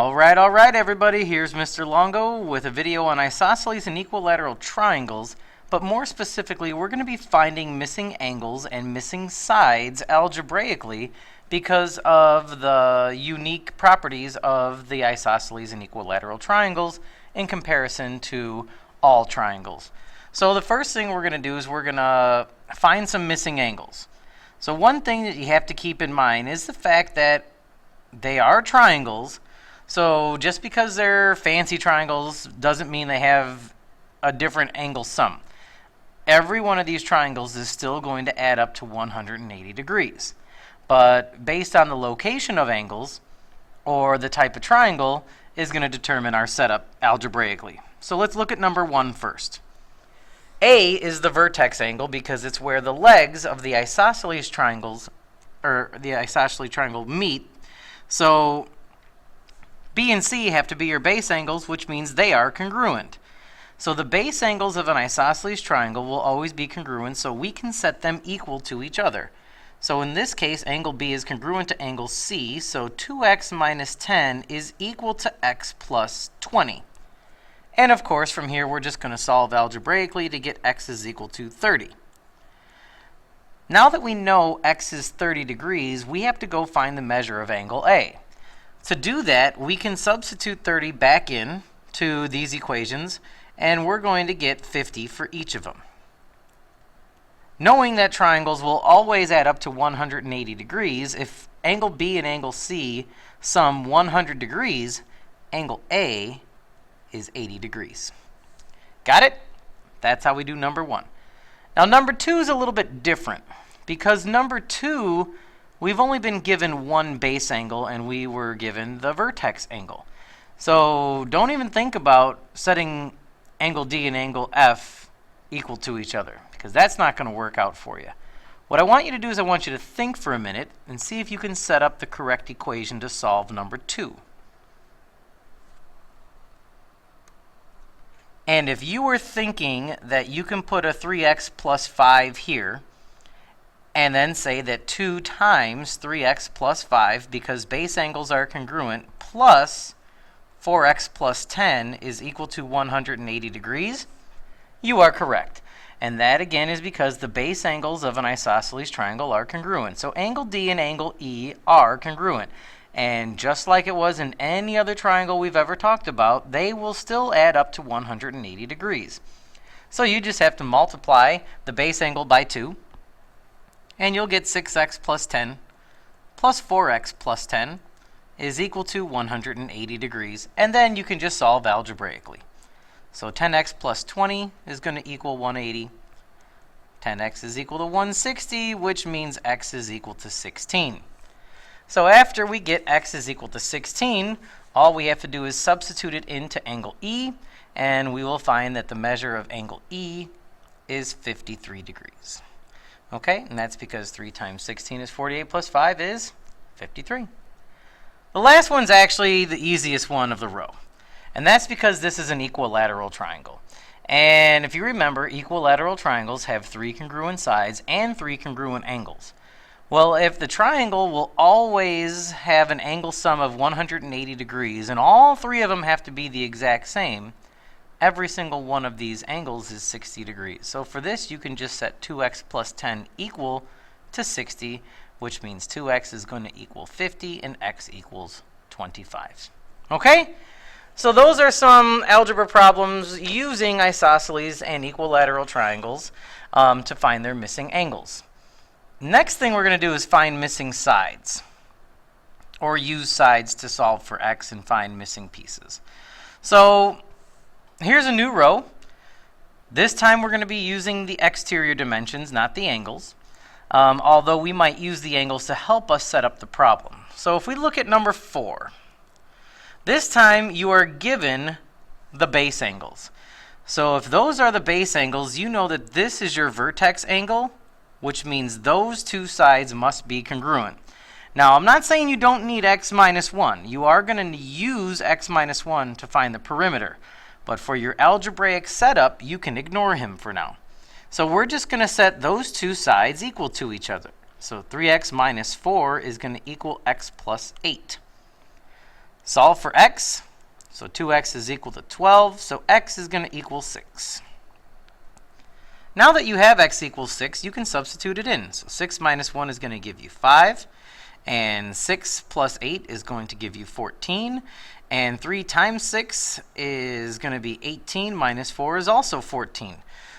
All right, everybody. Here's Mr. Longo with a video on isosceles and equilateral triangles, but more specifically, we're going to be finding missing angles and missing sides algebraically because of the unique properties of the isosceles and equilateral triangles in comparison to all triangles. So the first thing we're going to do is we're going to find some missing angles. So one thing that you have to keep in mind is the fact that they are triangles. So just because they're fancy triangles doesn't mean they have a different angle sum. Every one of these triangles is still going to add up to 180 degrees. But based on the location of angles or the type of triangle is going to determine our setup algebraically. So let's look at number 1 first. A is the vertex angle because it's where the legs of the isosceles triangles or the isosceles triangle meet. So B and C have to be your base angles, which means they are congruent. So the base angles of an isosceles triangle will always be congruent, so we can set them equal to each other. So in this case, angle B is congruent to angle C, so 2x minus 10 is equal to x plus 20. And of course, from here, we're just going to solve algebraically to get x is equal to 30. Now that we know x is 30 degrees, we have to go find the measure of angle A. To do that, we can substitute 30 back in to these equations, and we're going to get 50 for each of them. Knowing that triangles will always add up to 180 degrees, if angle B and angle C sum 100 degrees, angle A is 80 degrees. Got it? That's how we do number 1. Now number 2 is a little bit different because number 2, we've only been given one base angle and we were given the vertex angle. So don't even think about setting angle D and angle F equal to each other because that's not going to work out for you. What I want you to do is I want you to think for a minute and see if you can set up the correct equation to solve number 2. And if you were thinking that you can put a 3x plus 5 here and then say that 2 times 3x plus 5, because base angles are congruent, plus 4x plus 10 is equal to 180 degrees, you are correct. And that, again, is because the base angles of an isosceles triangle are congruent. So angle D and angle E are congruent. And just like it was in any other triangle we've ever talked about, they will still add up to 180 degrees. So you just have to multiply the base angle by 2, and you'll get 6x plus 10 plus 4x plus 10 is equal to 180 degrees. And then you can just solve algebraically. So 10x plus 20 is going to equal 180. 10x is equal to 160, which means x is equal to 16. So after we get x is equal to 16, all we have to do is substitute it into angle E, and we will find that the measure of angle E is 53 degrees. Okay, and that's because 3 times 16 is 48 plus 5 is 53. The last one's actually the easiest one of the row, and that's because this is an equilateral triangle. And if you remember, equilateral triangles have 3 congruent sides and 3 congruent angles. Well, if the triangle will always have an angle sum of 180 degrees, and all 3 of them have to be the exact same, every single one of these angles is 60 degrees. So for this, you can just set 2x plus 10 equal to 60, which means 2x is going to equal 50 and x equals 25. Okay? So those are some algebra problems using isosceles and equilateral triangles to find their missing angles. Next thing we're going to do is find missing sides, or use sides to solve for x and find missing pieces. So here's a new row. This time we're going to be using the exterior dimensions, not the angles, although we might use the angles to help us set up the problem. So if we look at number 4, this time you are given the base angles. So if those are the base angles, you know that this is your vertex angle, which means those 2 sides must be congruent. Now, I'm not saying you don't need x minus 1. You are going to use x minus 1 to find the perimeter. But for your algebraic setup, you can ignore him for now. So we're just going to set those 2 sides equal to each other. So 3x minus 4 is going to equal x plus 8. Solve for x. So 2x is equal to 12, so x is going to equal 6. Now that you have x equals 6, you can substitute it in. So 6 minus 1 is going to give you 5, and 6 plus 8 is going to give you 14, and 3 times 6 is going to be 18, minus 4 is also 14.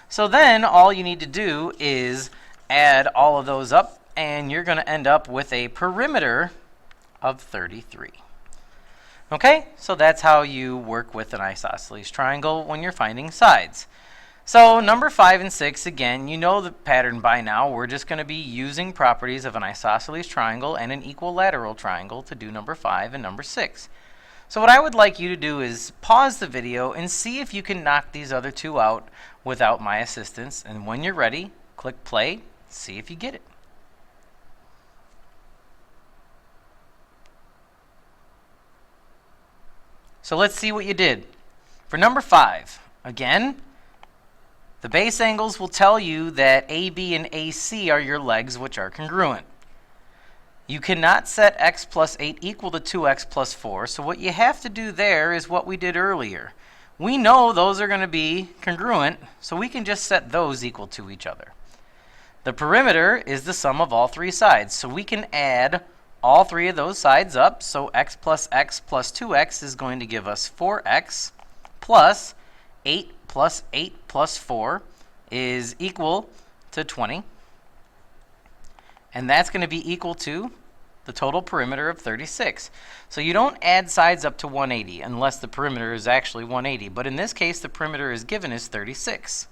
So then all you need to do is add all of those up, and you're going to end up with a perimeter of 33. Okay, so that's how you work with an isosceles triangle when you're finding sides. So number 5 and 6, again, you know the pattern by now. We're just going to be using properties of an isosceles triangle and an equilateral triangle to do number 5 and number 6. So what I would like you to do is pause the video and see if you can knock these other two out without my assistance. And when you're ready, click play, see if you get it. So let's see what you did. For number 5, again, the base angles will tell you that AB and AC are your legs, which are congruent. You cannot set x plus 8 equal to 2x plus 4, so what you have to do there is what we did earlier. We know those are going to be congruent, so we can just set those equal to each other. The perimeter is the sum of all three sides, so we can add all three of those sides up, so x plus 2x is going to give us 4x plus 8 plus 4 is equal to 20. And that's going to be equal to the total perimeter of 36. So you don't add sides up to 180 unless the perimeter is actually 180. But in this case, the perimeter is given as 36.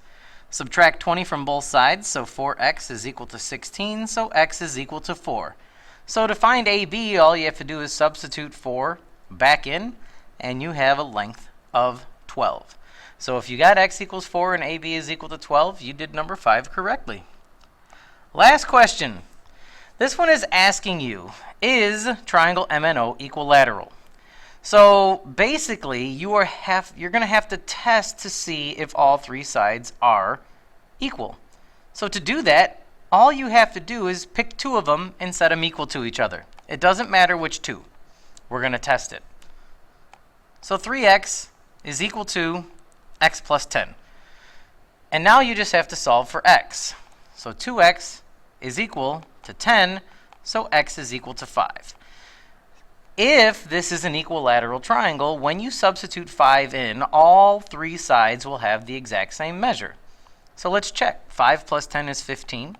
Subtract 20 from both sides, so 4x is equal to 16, so x is equal to 4. So to find AB, all you have to do is substitute 4 back in, and you have a length of 12. So if you got x equals 4 and AB is equal to 12, you did number 5 correctly. Last question. This one is asking you, is triangle MNO equilateral? So basically, you're going to have to test to see if all three sides are equal. So to do that, all you have to do is pick two of them and set them equal to each other. It doesn't matter which two. We're going to test it. So 3x is equal to x plus 10. And now you just have to solve for x. So 2x is equal to 10, so x is equal to 5. If this is an equilateral triangle, when you substitute 5 in, all three sides will have the exact same measure. So let's check. 5 plus 10 is 15.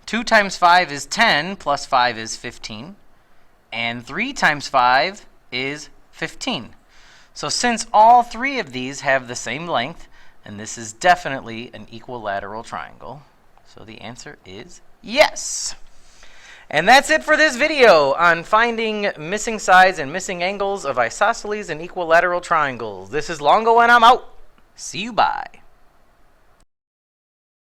2 times 5 is 10, plus 5 is 15. And 3 times 5 is 15. So since all three of these have the same length, and this is definitely an equilateral triangle, so the answer is yes. And that's it for this video on finding missing sides and missing angles of isosceles and equilateral triangles. This is Longo and I'm out. See you, bye.